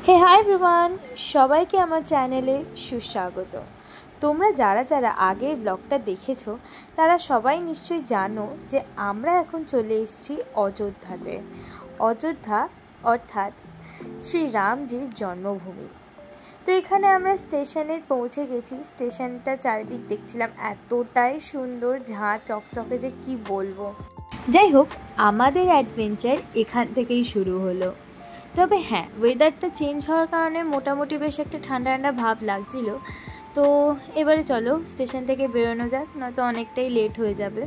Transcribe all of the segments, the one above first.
হে hi everyone, সবাইকে আমার চ্যানেলে সুস্বাগত। তোমরা যারা যারা আগের ব্লগটা দেখেছো তারা সবাই নিশ্চয়ই জানো যে আমরা এখন চলে এসেছি অযোধ্যাতে। অযোধ্যা অর্থাৎ শ্রীরামজির জন্মভূমি। তো এখানে আমরা স্টেশনে পৌঁছে গেছি। স্টেশনটা চারিদিক দেখছিলাম, এতটাই সুন্দর, ঝাঁ চকচকে যে কি বলবো। যাই হোক, আমাদের অ্যাডভেঞ্চার এখান থেকেই শুরু হলো। তবে হ্যাঁ, ওয়েদারটা চেঞ্জ হওয়ার কারণে মোটামুটি বেশ একটা ঠান্ডা ঠান্ডা ভাব লাগছিল। তো এবারে চলো স্টেশন থেকে বেরোনো যাক, নয়তো অনেকটাই লেট হয়ে যাবে।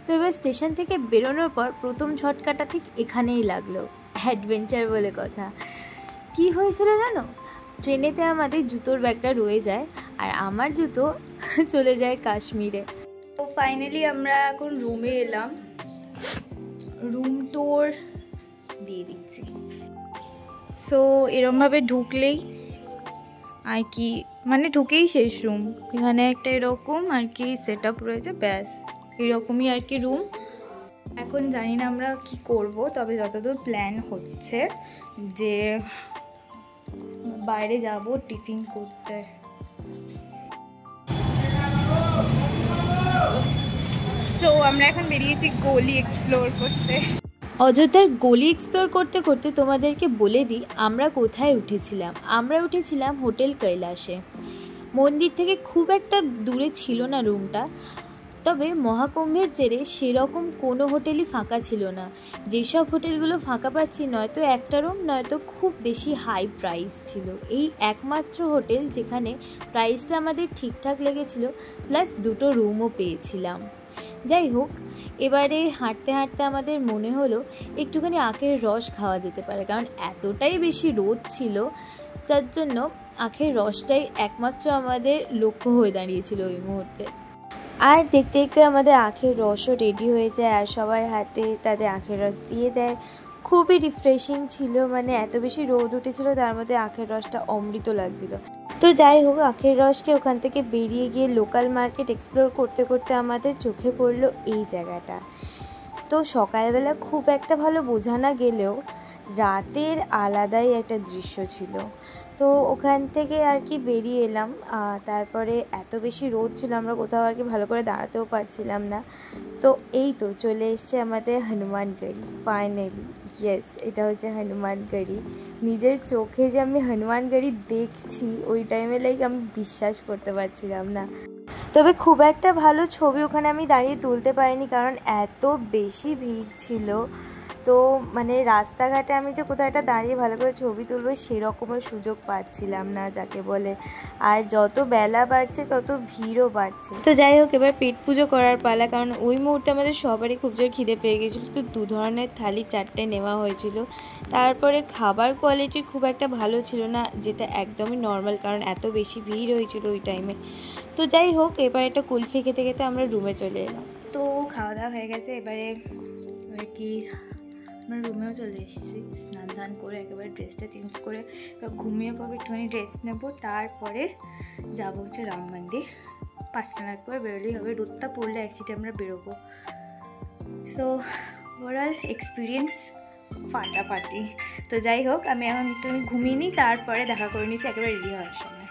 তো এবার স্টেশন থেকে বেরোনোর পর প্রথম ঝটকাটা ঠিক এখানেই লাগলো, অ্যাডভেঞ্চার বলে কথা। কি হয়েছিল জানো? ট্রেনেতে আমাদের জুতোর ব্যাগটা রয়ে যায়, আর আমার জুতো চলে যায় কাশ্মীরে। তো ফাইনালি আমরা এখন রুমে এলাম। রুম ট্যুর দিয়ে দিচ্ছি। সো এরমভাবে ঢুকলেই আর কি, মানে ঢুকেই শেষ রুম। এখানে একটা এরকম আর কি সেট আপ রয়েছে, ব্যাস এরকমই আর কি রুম। এখন জানি না আমরা কি করব, তবে যতদূর প্ল্যান হচ্ছে যে বাইরে যাব টিফিন করতে। সো আমরা এখন বেরিয়েছি গলি এক্সপ্লোর করতে। অযোধ্যার গলি এক্সপ্লোর করতে করতে তোমাদেরকে বলে দিই আমরা কোথায় উঠেছিলাম। আমরা উঠেছিলাম হোটেল কৈলাসে। মন্দির থেকে খুব একটা দূরে ছিল না রুমটা, তবে মহাকুম্ভের জেরে সেরকম কোনো হোটেলই ফাঁকা ছিল না। যেসব হোটেলগুলো ফাঁকা পাচ্ছি, নয়তো একটা রুম নয়তো খুব বেশি হাই প্রাইস ছিল। এই একমাত্র হোটেল যেখানে প্রাইসটা আমাদের ঠিকঠাক লেগেছিল, প্লাস দুটো রুমও পেয়েছিলাম। যাই হোক, এবারে হাঁটতে হাঁটতে আমাদের মনে হলো একটুখানি আখের রস খাওয়া যেতে পারে, কারণ এতটাই বেশি রোদ ছিল, যার জন্য আখের রসটাই একমাত্র আমাদের লক্ষ্য হয়ে দাঁড়িয়েছিল ওই মুহূর্তে। আর দেখতে দেখতে আমাদের আখের রসও রেডি হয়ে যায়, আর সবার হাতে তাদের আখের রস দিয়ে দেয়। খুবই রিফ্রেশিং ছিল, মানে এত বেশি রোদ উঠেছিল, তার মধ্যে আখের রসটা অমৃত লাগছিল। তো যাই হোক, আখের রসকে ওখান থেকে বেরিয়ে গিয়ে লোকাল মার্কেট এক্সপ্লোর করতে করতে আমাদের চোখে পড়লো এই জায়গাটা। তো সকালবেলা খুব একটা ভালো বোঝা না গেলেও রাতের আলাদাই একটা দৃশ্য ছিল। তো ওখান থেকে আর কি বেরিয়ে এলাম। তারপরে এত বেশি রোদ ছিল, আমরা কোথাও আর কি ভালো করে দাঁড়াতেও পারছিলাম না। তো এই তো চলে এসছে আমাদের হনুমানগড়ি ফাইনালি। ইয়েস, এটা হচ্ছে হনুমানগড়ি। নিজের চোখে যে আমি হনুমানগড়ি দেখছি, ওই টাইমে আমি বিশ্বাস করতে পারছিলাম না। তবে খুব একটা ভালো ছবি ওখানে আমি দাঁড়িয়ে তুলতে পারিনি, কারণ এত বেশি ভিড় ছিল। তো মানে রাস্তাঘাটে আমি যে কোথাও একটা দাঁড়িয়ে ভালো করে ছবি তুলবো সেরকমের সুযোগ পাচ্ছিলাম না যাকে বলে। আর যত বেলা বাড়ছে তত ভিড়ও বাড়ছে। তো যাই হোক, এবার পেট পুজো করার পালা, কারণ ওই মুহূর্তে আমাদের সবারই খুব জোর খিদে পেয়ে গেছিলো। তো 2 ধরনের থালি 4টে নেওয়া হয়েছিল। তারপরে খাবার কোয়ালিটি খুব একটা ভালো ছিল না, যেটা একদমই নর্মাল, কারণ এত বেশি ভিড় হয়েছিল ওই টাইমে। তো যাই হোক, এবার একটা কুলফি খেতে খেতে আমরা রুমে চলে এলাম। তো খাওয়া দাওয়া হয়ে গেছে, এবারে কি আমরা রুমেও চলে এসেছি। স্নান ধান করে একেবারে ড্রেসটা চেঞ্জ করে এবার ঘুমিয়ে পড়বো, একটুখানি রেস্ট নেবো, তারপরে যাবো হচ্ছে রাম মন্দির। 5টা নাগাদ করে বেরোলেই হবে, রোদটা পড়লে অ্যাকচুয়ালি আমরা বেরোবো। সো ওভারঅল এক্সপিরিয়েন্স ফাটাফাটি। তো যাই হোক, আমি এখন একটু ঘুমিয়ে নিই, তারপরে দেখা করে নিচ্ছি একেবারে রেডি হওয়ার সময়।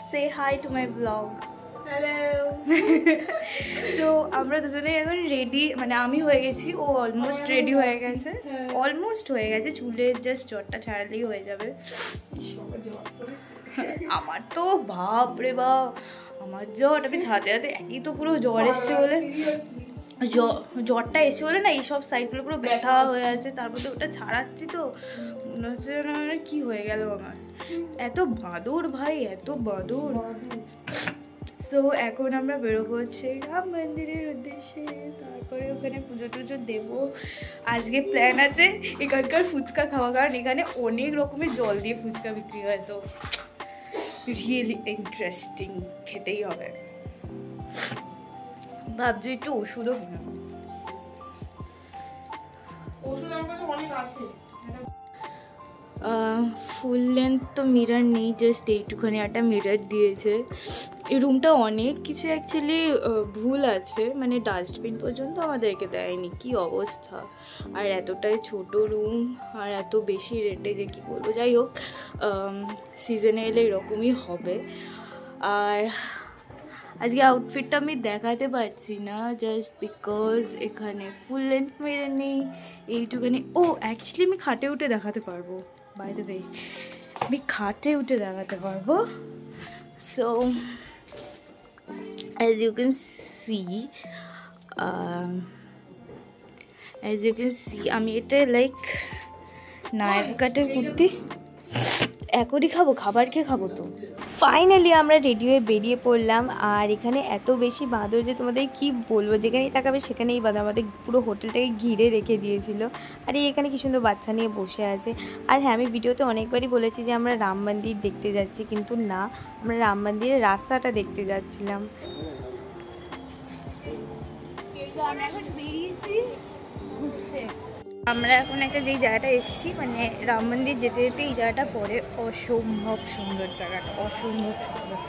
সে hi to my blog. Hello. So আমরা দুজনেই এখন রেডি, মানে আমি হয়ে গেছি, ও অলমোস্ট রেডি হয়ে গেছে। অলমোস্ট হয়ে গেছে, চুলের জাস্ট জটটা ছাড়ালেই হয়ে যাবে। আমার তো বাপরে বাপ, আমার জট আমি ছাড়াতে ছাড়াতে একই তো পুরো জ্বর এসছে বলে, জ্বরটা এসে বলে না এইসব সাইডগুলো পুরো ব্যথা হয়ে আছে। তারপরে ওটা ছাড়াচ্ছি তো মনে হচ্ছে না কি হয়ে গেল আমার। এত বাদুর ভাই, এত বাদুর। সো এখন আমরা বেরোবো হচ্ছে রাম মন্দিরের উদ্দেশ্যে, তারপরে ওখানে পুজো টুজো দেবো। আজকে প্ল্যান আছে এখানকার ফুচকা খাওয়া, কারণ এখানে অনেক রকমের জল দিয়ে ফুচকা বিক্রি হয়। তো রিয়েলি ইন্টারেস্টিং, খেতেই হবে। ভাবছি একটু ওষুধও কিনা। ওষুধ আমার কাছে অনেক আছে। ফুল লেন্থ তো মিরর নেই, জাস্ট এইটুখানি একটা মিরর দিয়েছে। এই রুমটা অনেক কিছু অ্যাকচুয়ালি ভুল আছে, মানে ডাস্টবিন পর্যন্ত আমাদেরকে দেয়নি, কি অবস্থা। আর এতটাই ছোট রুম আর এত বেশি রেটে যে কী বলবো। যাই হোক, সিজনে এলে এরকমই হবে। আর আজকে আউটফিটটা আমি দেখাতে পারছি না জাস্ট বিকজ এখানে ফুল লেন্থ মিরর নেই, এইটুখানি। ও অ্যাকচুয়ালি আমি খাটে উঠে দেখাতে পারবো, বাই দ্য ওয়ে আমি খাটে উঠে দেখাতে পারবো। So as you can see আমি এটা লাইক নাইফ কাটের কুর্তি এখনই খাবো, খাবার খেয়ে খাবো। তো ফাইনালি আমরা রেডি হয়ে বেরিয়ে পড়লাম। আর এখানে এত বেশি বাঁদর যে তোমাদের কি বলবো, যেখানেই তাকাবে সেখানেই বাঁদর, আমাদের পুরো হোটেলটাকে ঘিরে রেখে দিয়েছিল। আর এখানে কি সুন্দর বাচ্চা নিয়ে বসে আছে। আর হ্যাঁ, আমি ভিডিওতে অনেকবারই বলেছি যে আমরা রাম মন্দির দেখতে যাচ্ছি, কিন্তু না, আমরা রাম মন্দিরের রাস্তাটা দেখতে যাচ্ছিলাম। আমরা এখন বেরিয়েছি ঘুরতে। আমরা এখন একটা যেই জায়গাটা এসেছি, মানে রাম মন্দির যেতে যেতে এই জায়গাটা পড়ে, অসম্ভব সুন্দর জায়গাটা, অসম্ভব সুন্দর।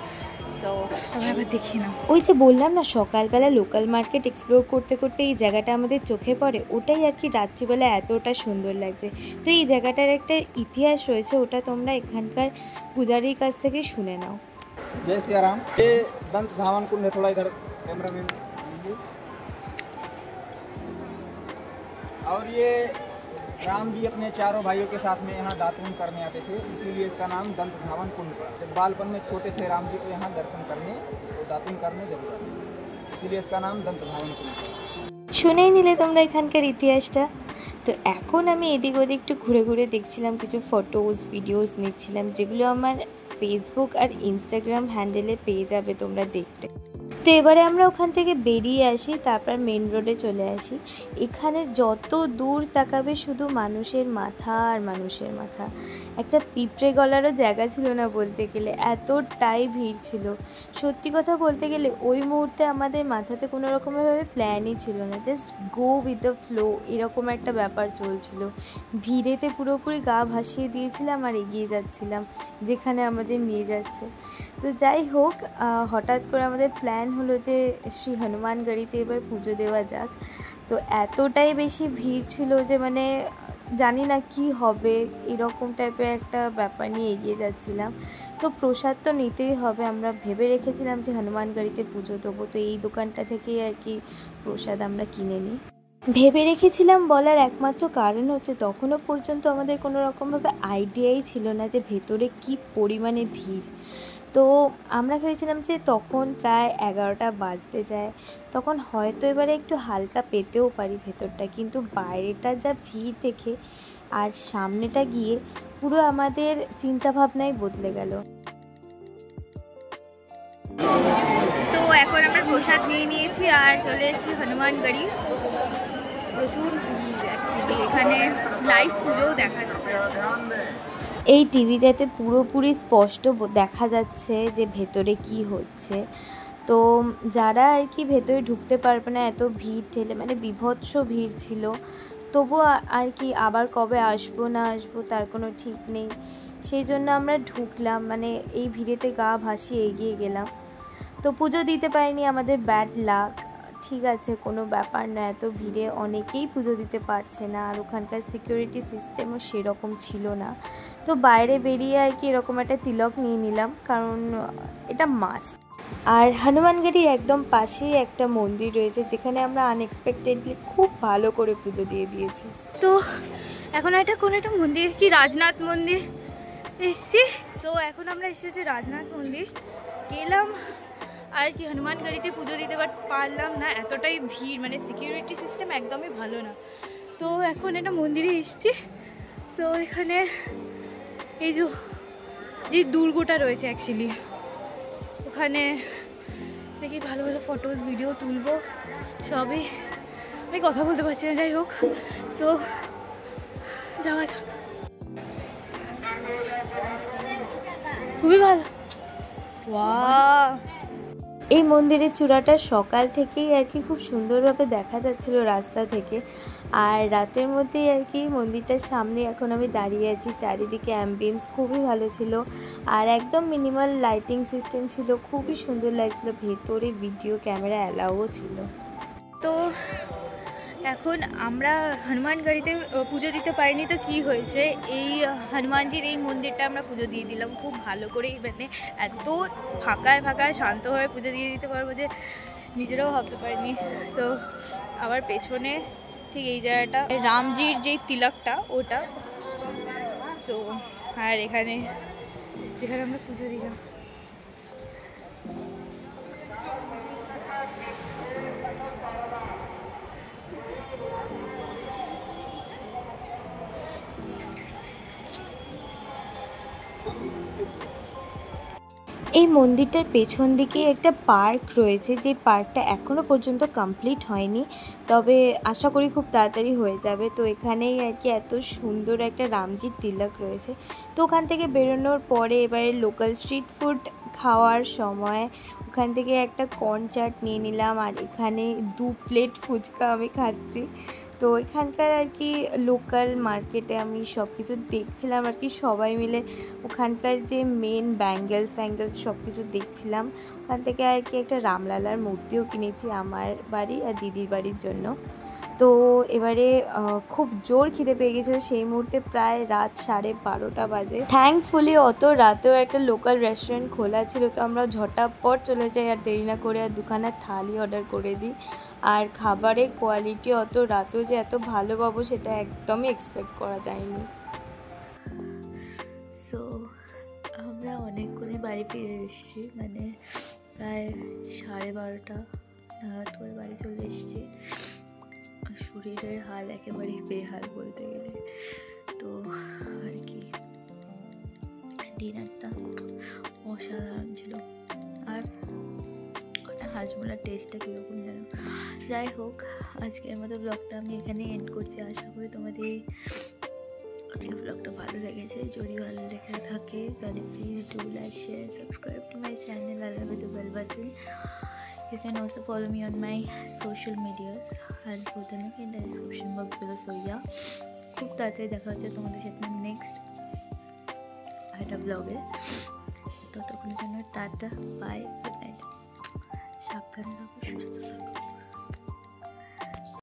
সো তোমরা এবার দেখি না, ওই যে বললাম না সকালবেলা লোকাল মার্কেট এক্সপ্লোর করতে করতে এই জায়গাটা আমাদের চোখে পড়ে, ওটাই আর কি রাত্রিবেলা এতটা সুন্দর লাগছে। তো এই জায়গাটার একটা ইতিহাস রয়েছে, ওটা তোমরা এখানকার পূজারীর কাছ থেকে শুনে নাও। जय सिया राम। ये दंत धावन कुंड है, थोड़ा इधर कैमरामैन। और ये राम जी अपने चारों भाइयों के साथ में यहाँ दातून करने आते थे, इसीलिए इसका नाम दंत धावन कुंड पड़ा। जब बालपन में छोटे थे राम जी को यहाँ दर्शन करने, तो दातून करने जरूर आते, इसीलिए इसका नाम दंत धावन कुंड पड़ा। শুনেই নিলে তোমরা এখানকার ইতিহাসটা। তো এখন আমি এদিক ওদিক একটু ঘুরে ঘুরে দেখছিলাম, কিছু ফটোজ ভিডিওস নিচ্ছিলাম, যেগুলো আমার ফেসবুক আর ইনস্টাগ্রাম হ্যান্ডেলে পেয়ে যাবে তোমরা দেখতে। তো এবারে আমরা ওখান থেকে বেরিয়ে আসি, তারপর মেন রোডে চলে আসি। এখানে যত দূর তাকাবে শুধু মানুষের মাথা আর মানুষের মাথা, একটা পিঁপড়ে গলারও জায়গা ছিল না বলতে গেলে, এতটাই ভিড় ছিল। সত্যি কথা বলতে গেলে ওই মুহূর্তে আমাদের মাথাতে কোনো রকমভাবে প্ল্যানই ছিল না, just go with the flow, এরকম একটা ব্যাপার চলছিল। ভিড়েতে পুরোপুরি গা ভাসিয়ে দিয়েছিলাম আর এগিয়ে যাচ্ছিলাম যেখানে আমাদের নিয়ে যাচ্ছে। তো যাই হোক, হঠাৎ করে আমাদের প্ল্যান হলো যে শ্রী হনুমানগড়িতে এবার পুজো দেওয়া যাক। তো এতটাই বেশি ভিড় ছিল যে মানে জানি না কি হবে, এরকম টাইপের একটা ব্যাপার নিয়ে এগিয়ে যাচ্ছিলাম। তো প্রসাদ তো নিতেই হবে, আমরা ভেবে রেখেছিলাম যে হনুমানগড়িতে পুজো দেবো, তো এই দোকানটা থেকেই আর কি প্রসাদ আমরা কিনে নিই। ভেবে রেখেছিলাম বলার একমাত্র কারণ হচ্ছে তখনও পর্যন্ত আমাদের কোনো রকমভাবে আইডিয়াই ছিল না যে ভেতরে কি পরিমাণে ভিড়। তো আমরা ভেবেছিলাম যে তখন প্রায় 11টা বাজতে যায়, তখন হয়তো এবারে একটু হালকা পেতেও পারি ভেতরটা, কিন্তু বাইরেটা যা ভিড় দেখে আর সামনেটা গিয়ে পুরো আমাদের চিন্তাভাবনাই বদলে গেল। তো এখন আমরা প্রসাদ নিয়ে নিয়েছি আর চলে এসেছি হনুমানগড়ি। প্রচুর ভিড় অ্যাকচুয়ালি, এখানে লাইভ পুজোও দেখা যাচ্ছে। এই টিভিতে পুরোপুরি স্পষ্ট দেখা যাচ্ছে যে ভেতরে কি হচ্ছে। তো যারা আর কি ভেতরে ঢুকতে পারবে না, এত ভিড় ঠেলে, মানে বিভৎস ভিড় ছিল। তবুও আর কি আবার কবে আসবো না আসবো তার কোনো ঠিক নেই, সেই জন্য আমরা ঢুকলাম, মানে এই ভিড়েতে গা ভাসিয়ে এগিয়ে গেলাম। তো পুজো দিতে পারিনি, আমাদের ব্যাড লাক। ঠিক আছে, কোনো ব্যাপার না, এত ভিড়ে অনেকেই পুজো দিতে পারছে না, আর ওখানকার সিকিউরিটি সিস্টেমও সেরকম ছিল না। তো বাইরে বেরিয়ে আর কি এরকম একটা তিলক নিয়ে নিলাম, কারণ এটা মাস্ট। আর হনুমানগড়ির একদম পাশেই একটা মন্দির রয়েছে, যেখানে আমরা আনএক্সপেক্টেডলি খুব ভালো করে পুজো দিয়ে দিয়েছি। তো এখন কোনো একটা মন্দির, কি রাজনাথ মন্দির এসছি। তো এখন আমরা এসেছি রাজনাথ মন্দির, গেলাম আর কি হনুমানগড়িতে পুজো দিতে পারলাম না, এতটাই ভিড়, মানে সিকিউরিটি সিস্টেম একদমই ভালো না। তো এখন একটা মন্দিরে এসছি। সো এখানে এই যে দুর্গটা রয়েছে অ্যাকচুয়ালি, ওখানে দেখি ভালো ভালো ফটোজ ভিডিও তুলবো সবই। আমি কথা বলতে পারছি না, যাই হোক। সো যাওয়া যাক, খুবই ভালো। ওয়াও, এই মন্দিরের চূড়াটা সকাল থেকেই আর কি খুব সুন্দরভাবে দেখা যাচ্ছিল রাস্তা থেকে। আর রাতের মধ্যেই আর কি মন্দিরটার সামনে এখন আমি দাঁড়িয়ে আছি। চারিদিকে অ্যাম্বিয়েন্স খুবই ভালো ছিল আর একদম মিনিমাল লাইটিং সিস্টেম ছিল, খুবই সুন্দর লাগছিল। ভেতরে ভিডিও ক্যামেরা অ্যালাউও ছিল। তো এখন আমরা হনুমানগড়িতে পুজো দিতে পারিনি, তো কি হয়েছে, এই হনুমানজির এই মন্দিরটা আমরা পুজো দিয়ে দিলাম খুব ভালো করেই। মানে এত ফাঁকায় ফাঁকায় শান্তভাবে পুজো দিয়ে দিতে পারবো যে নিজেরাও ভাবতে পারিনি। সো আবার পেছনে ঠিক এই জায়গাটা রামজির যেই তিলকটা ওটা। সো আর এখানে যেখানে আমরা পুজো দিলাম, এই মন্দিরটার পেছন দিকে একটা পার্ক রয়েছে, যে পার্কটা এখনও পর্যন্ত কমপ্লিট হয়নি, তবে আশা করি খুব তাড়াতাড়ি হয়ে যাবে। তো এখানেই আর কি এত সুন্দর একটা রামজির তিলক রয়েছে। তো ওখান থেকে বেরোনোর পরে এবারে লোকাল স্ট্রিট ফুড খাওয়ার সময় ওখান থেকে একটা কর্ন চাট নিয়ে নিলাম, আর এখানে 2 প্লেট ফুচকা আমি খাচ্ছি। তো এখানকার আর কি লোকাল মার্কেটে আমি সব কিছু দেখছিলাম আর কি, সবাই মিলে ওখানকার যে মেন ব্যাঙ্গেলস সব কিছু দেখছিলাম। ওখান থেকে আর কি একটা রামলালার মূর্তিও কিনেছি আমার বাড়ি আর দিদির বাড়ির জন্য। তো এবারে খুব জোর খিদে পেয়ে গেছিলো সেই মুহূর্তে, প্রায় রাত 12:30 বাজে। থ্যাঙ্কফুলি অত রাতেও একটা লোকাল রেস্টুরেন্ট খোলা ছিল, তো আমরা ঝটাপট চলে যাই আর দেরি না করে আর দুখানা থালি অর্ডার করে দিই। আর খাবারের কোয়ালিটি অত রাতেও যে এত ভালো পাবো সেটা একদমই এক্সপেক্ট করা যায়নি। সো আমরা অনেকক্ষণই বাড়ি ফিরে এসেছি, মানে প্রায় 12:30 নাগাদ করে বাড়ি চলে এসেছি। শরীরের হাল একেবারেই বেহাল বলতে গেলে। তো আর কি ডিনারটা অসাধারণ ছিল। আর হাজমোলার টেস্টটা কীরকম যেন, যাই হোক আজকের মতো ব্লগটা আমি এখানেই এন্ড করছি। আশা করি তোমাদের আজকের ব্লগটা ভালো লেগেছে। যদি ভালো লেগে থাকে তাহলে please do like, share, subscribe to my channel along with the bell button. You can also follow me on my social medias. I'll put the link in the description box below. So yeah, খুব তাড়াতাড়ি দেখা হচ্ছে তোমাদের সাথে next একটা ব্লগে। ততক্ষণের জন্য টাটা, বাই, গুড নাইট, সাবধানে থাকো, সুস্থ থাকো।